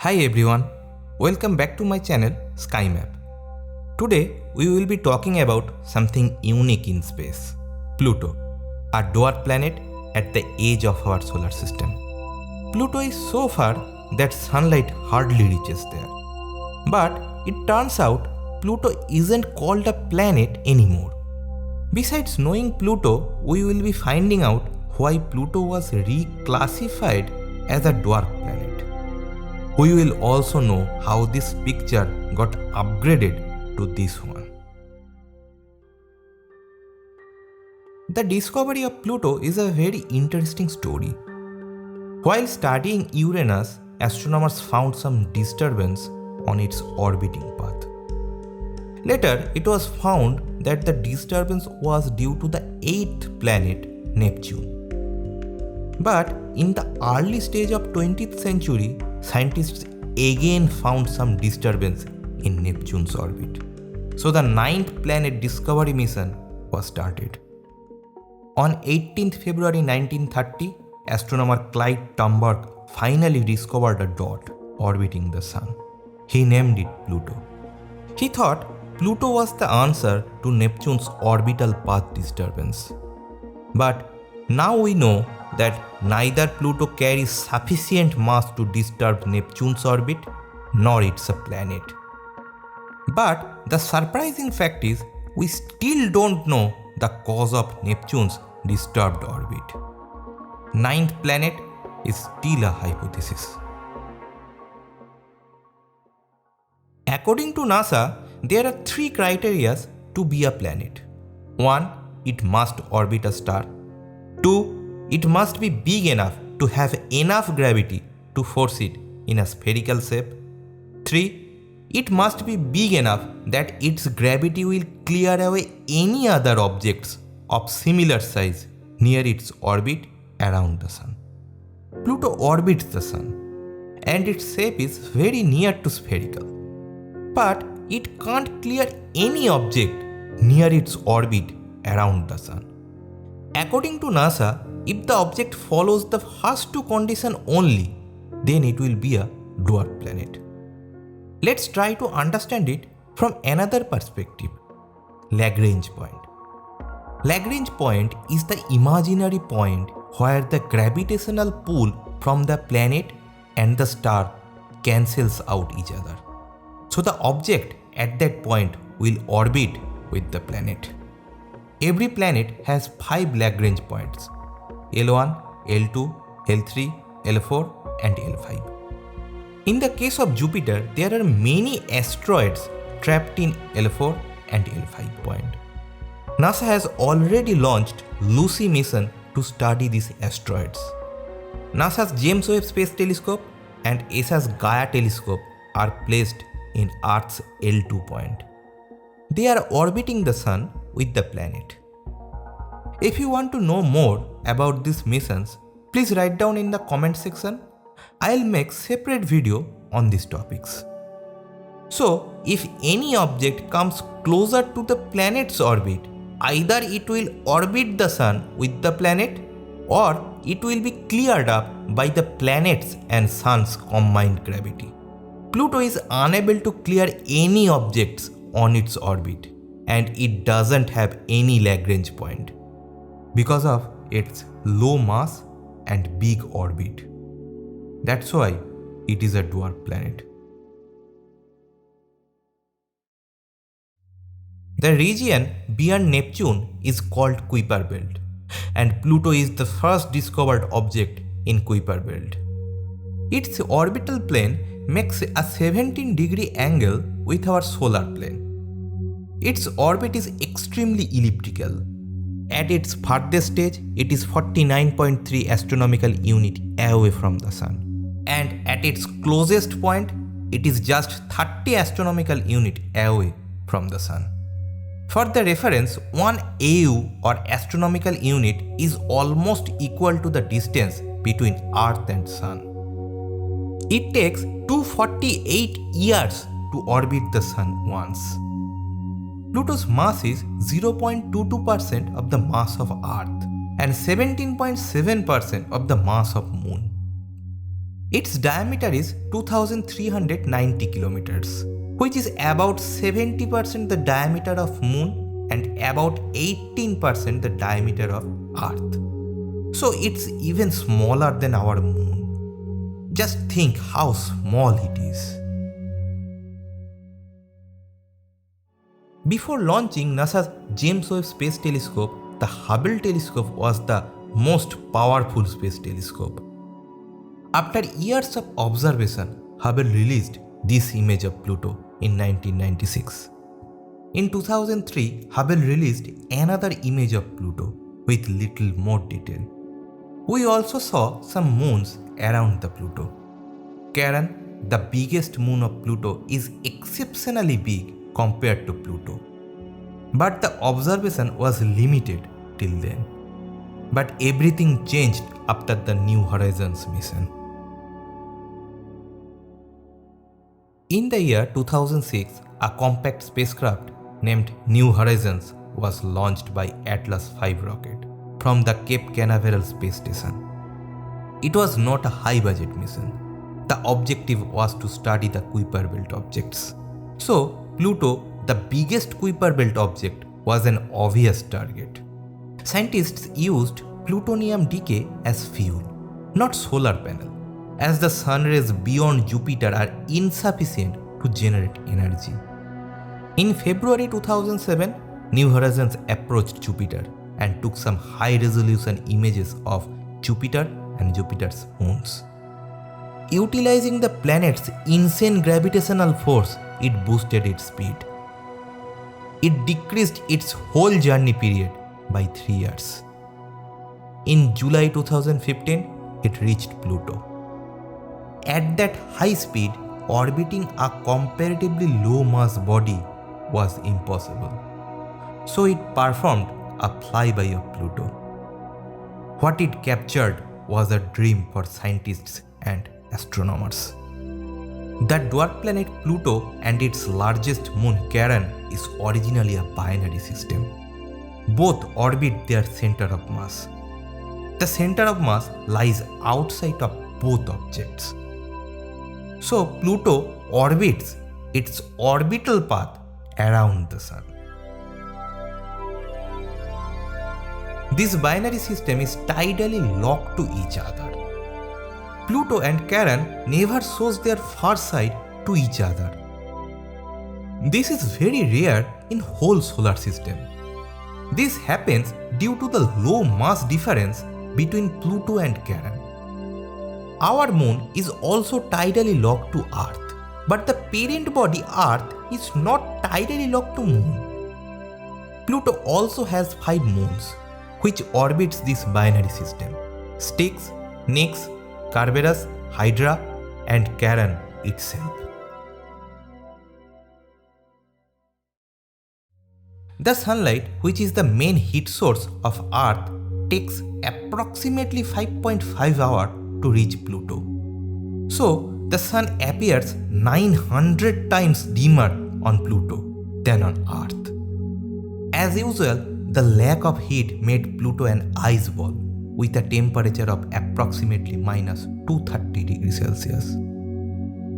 Hi everyone, welcome back to my channel Sky Map. Today we will be talking about something unique in space, Pluto, a dwarf planet at the edge of our solar system. Pluto is so far that sunlight hardly reaches there. But it turns out Pluto isn't called a planet anymore. Besides knowing Pluto, we will be finding out why Pluto was reclassified as a dwarf planet. We will also know how this picture got upgraded to this one. The discovery of Pluto is a very interesting story. While studying Uranus, astronomers found some disturbance on its orbiting path. Later, it was found that the disturbance was due to the eighth planet, Neptune. But in the early stage of 20th century, scientists again found some disturbance in Neptune's orbit. So the ninth planet discovery mission was started. On 18th February 1930, astronomer Clyde Tombaugh finally discovered a dot orbiting the Sun. He named it Pluto. He thought Pluto was the answer to Neptune's orbital path disturbance. But now we know that neither Pluto carries sufficient mass to disturb Neptune's orbit, nor it's a planet. But the surprising fact is, we still don't know the cause of Neptune's disturbed orbit. Ninth planet is still a hypothesis. According to NASA, there are three criteria to be a planet. 1. It must orbit a star. 2. It must be big enough to have enough gravity to force it in a spherical shape. 3. It must be big enough that its gravity will clear away any other objects of similar size near its orbit around the Sun. Pluto orbits the Sun, and its shape is very near to spherical. But it can't clear any object near its orbit around the Sun. According to NASA, if the object follows the first two conditions only, then it will be a dwarf planet. Let's try to understand it from another perspective, Lagrange point. Lagrange point is the imaginary point where the gravitational pull from the planet and the star cancels out each other. So the object at that point will orbit with the planet. Every planet has 5 Lagrange points: L1, L2, L3, L4 and L5. In the case of Jupiter, there are many asteroids trapped in L4 and L5 point. NASA has already launched Lucy mission to study these asteroids. NASA's James Webb Space Telescope and ESA's Gaia telescope are placed in Earth's L2 point. They are orbiting the Sun with the planet. If you want to know more about these missions, please write down in the comment section. I'll make separate video on these topics. So, if any object comes closer to the planet's orbit, either it will orbit the Sun with the planet, or it will be cleared up by the planet's and Sun's combined gravity. Pluto is unable to clear any objects on its orbit, and it doesn't have any Lagrange point because of its low mass and big orbit. That's why it is a dwarf planet. The region beyond Neptune is called Kuiper Belt, and Pluto is the first discovered object in Kuiper Belt. Its orbital plane makes a 17-degree angle with our solar plane. Its orbit is extremely elliptical. At its farthest stage, it is 49.3 astronomical unit away from the Sun. And at its closest point, it is just 30 astronomical unit away from the Sun. For the reference, 1 AU or astronomical unit is almost equal to the distance between Earth and Sun. It takes 248 years to orbit the Sun once. Pluto's mass is 0.22% of the mass of Earth and 17.7% of the mass of Moon. Its diameter is 2390 kilometers, which is about 70% the diameter of Moon and about 18% the diameter of Earth. So it's even smaller than our Moon. Just think how small it is. Before launching NASA's James Webb Space Telescope, the Hubble telescope was the most powerful space telescope. After years of observation, Hubble released this image of Pluto in 1996. In 2003, Hubble released another image of Pluto with little more detail. We also saw some moons around the Pluto. CHARON, the biggest moon of Pluto, is exceptionally big compared to Pluto. But the observation was limited till then. But everything changed after the New Horizons mission. In the year 2006, a compact spacecraft named New Horizons was launched by Atlas V rocket from the Cape Canaveral space station. It was not a high-budget mission. The objective was to study the Kuiper Belt objects. So, Pluto, the biggest Kuiper Belt object, was an obvious target. Scientists used plutonium decay as fuel, not solar panel, as the sun rays beyond Jupiter are insufficient to generate energy. In February 2007, New Horizons approached Jupiter and took some high-resolution images of Jupiter and Jupiter's moons. Utilizing the planet's insane gravitational force, it boosted its speed. It decreased its whole journey period by 3 years. In July 2015, it reached Pluto. At that high speed, orbiting a comparatively low-mass body was impossible. So it performed a flyby of Pluto. What it captured was a dream for scientists and astronomers. The dwarf planet Pluto and its largest moon CHARON is originally a binary system. Both orbit their center of mass. The center of mass lies outside of both objects. So Pluto orbits its orbital path around the Sun. This binary system is tidally locked to each other. Pluto and CHARON never shows their far side to each other. This is very rare in whole solar system. This happens due to the low mass difference between Pluto and CHARON. Our moon is also tidally locked to Earth, but the parent body Earth is not tidally locked to Moon. Pluto also has 5 moons, which orbits this binary system: Styx, Nix, Kerberos, Hydra, and CHARON itself. The sunlight, which is the main heat source of Earth, takes approximately 5.5 hours to reach Pluto. So, the sun appears 900 times dimmer on Pluto than on Earth. As usual, the lack of heat made Pluto an ice ball with a temperature of approximately minus 230 degrees Celsius.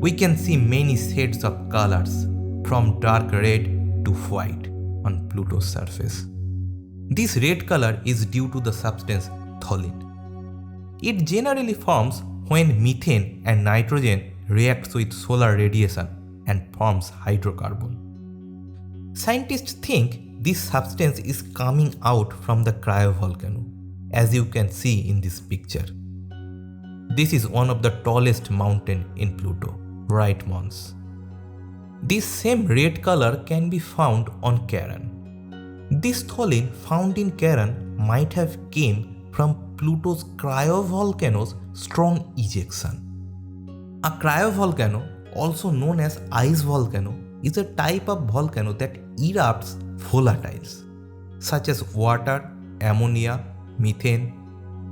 We can see many shades of colors from dark red to white on Pluto's surface. This red color is due to the substance THOLIN. It generally forms when methane and nitrogen react with solar radiation and forms hydrocarbon. Scientists think this substance is coming out from the cryovolcano, as you can see in this picture. This is one of the tallest mountains in Pluto, Right Mons. This same red color can be found on CHARON. This THOLIN found in CHARON might have came from Pluto's cryovolcano's strong ejection. A cryovolcano, also known as ice volcano, is a type of volcano that erupts volatiles such as water, ammonia, methane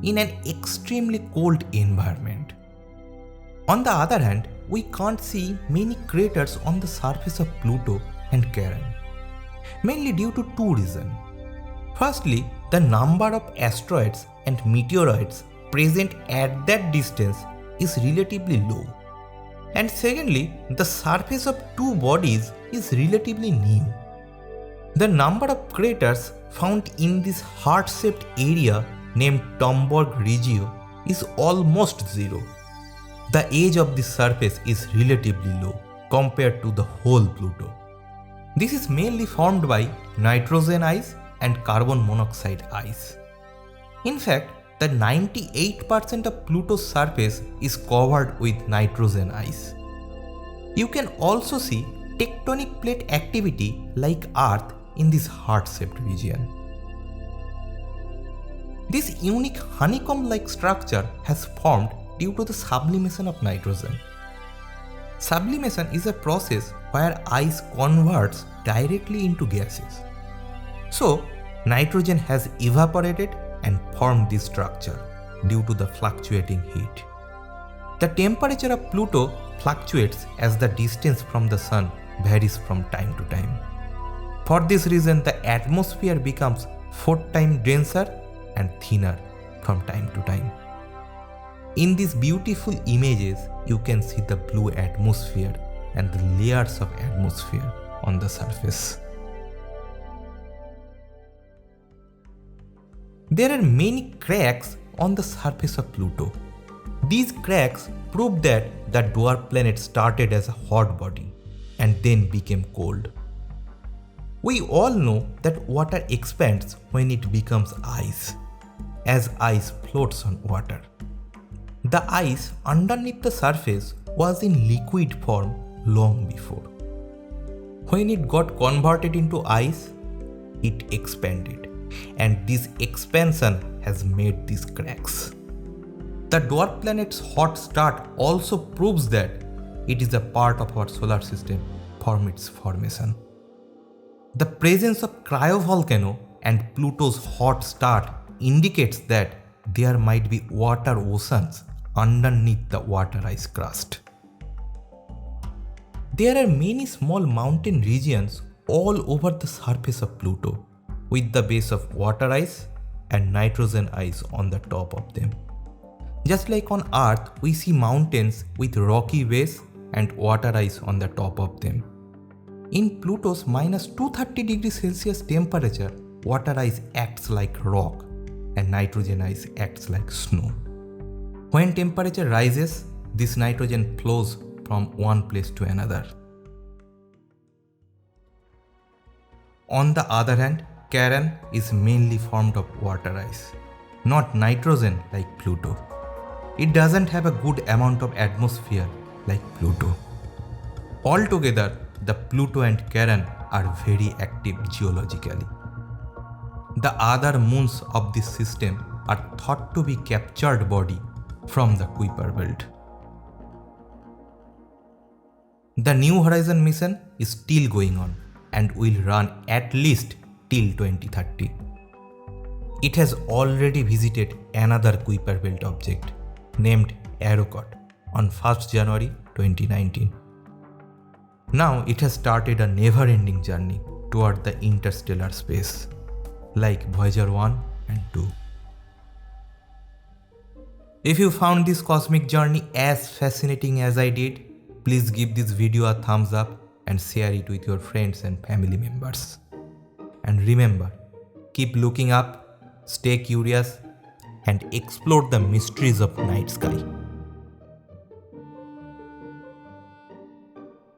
in an extremely cold environment. On the other hand, we can't see many craters on the surface of Pluto and CHARON, mainly due to 2 reasons. Firstly, the number of asteroids and meteoroids present at that distance is relatively low. And secondly, the surface of two bodies is relatively new. The number of craters found in this heart-shaped area named TOMBAUGH REGIO is almost zero. The age of this surface is relatively low compared to the whole Pluto. This is mainly formed by nitrogen ice and carbon monoxide ice. In fact, the 98% of Pluto's surface is covered with nitrogen ice. You can also see tectonic plate activity like Earth in this heart-shaped region. This unique honeycomb-like structure has formed due to the sublimation of nitrogen. Sublimation is a process where ice converts directly into gases. So, nitrogen has evaporated and formed this structure due to the fluctuating heat. The temperature of Pluto fluctuates as the distance from the Sun varies from time to time. For this reason, the atmosphere becomes 4 times denser and thinner from time to time. In these beautiful images, you can see the blue atmosphere and the layers of atmosphere on the surface. There are many cracks on the surface of Pluto. These cracks prove that the dwarf planet started as a hot body and then became cold. We all know that water expands when it becomes ice, as ice floats on water. The ice underneath the surface was in liquid form long before. When it got converted into ice, it expanded, and this expansion has made these cracks. The dwarf planet's hot start also proves that it is a part of our solar system from its formation. The presence of cryovolcano and Pluto's hot start indicates that there might be water oceans underneath the water ice crust. There are many small mountain regions all over the surface of Pluto, with the base of water ice and nitrogen ice on the top of them. Just like on Earth, we see mountains with rocky base and water ice on the top of them. In Pluto's minus 230 degrees Celsius temperature, water ice acts like rock and nitrogen ice acts like snow. When temperature rises, this nitrogen flows from one place to another. On the other hand, CHARON is mainly formed of water ice, not nitrogen like Pluto. It doesn't have a good amount of atmosphere like Pluto. Altogether, the Pluto and CHARON are very active geologically. The other moons of this system are thought to be captured body from the Kuiper belt. The New Horizon mission is still going on and will run at least till 2030. It has already visited another Kuiper belt object named Arrokoth on 1st January 2019. Now it has started a never-ending journey toward the interstellar space, like Voyager 1 and 2. If you found this cosmic journey as fascinating as I did, please give this video a thumbs up and share it with your friends and family members. And remember, keep looking up, stay curious, and explore the mysteries of night sky.